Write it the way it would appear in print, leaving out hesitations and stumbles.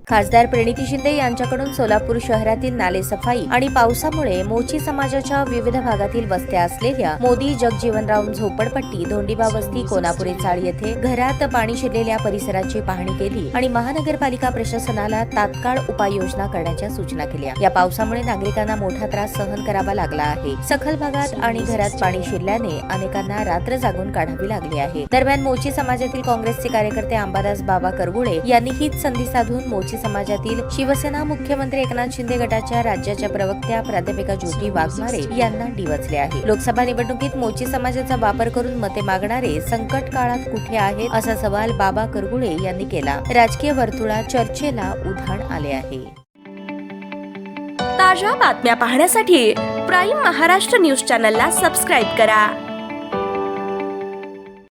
खासदार प्रणिती शिंदे यांच्याकडून सोलापूर शहरातील नाले सफाई आणि पावसामुळे मोची समाजाच्या विविध भागातील वस्त्या असलेल्या मोदी जगजीवनराव झोपडपट्टी, धोंडीबा वस्ती, कोनापुरे चाळ येथे घरात पाणी शिरलेल्या परिसराची पाहणी केली आणि महानगरपालिका प्रशासनाला तात्काळ उपाययोजना करण्याच्या सूचना केल्या। या पावसामुळे नागरिकांना मोठा त्रास सहन करावा लागला आहे। सखल भागात आणि घरात पाणी शिरल्याने अनेकांना रात्र जागून काढावी लागली आहे। दरम्यान मोची समाजातील काँग्रेसचे कार्यकर्ते अंबादास बाबा करगुळे यांनी हीच संधी साधून मोची समाजातील शिवसेना मुख्यमंत्री एकनाथ शिंदे गटाच्या राज्याच्या प्रवक्त्या प्राध्यापिका ज्योती वाघमारे यांना डिवचले आहे। लोकसभा निवडणुकीत मोची समाजाचा वापर करून मते मागणारे संकट काळात कुठे आहेत असा सवाल बाबा करगुळे यांनी केला। राजकीय वर्तुळात चर्चेला उधाण आले आहे। ताज्या बातम्या पाहण्यासाठी प्राईम महाराष्ट्र न्यूज चॅनलला सबस्क्राईब करा।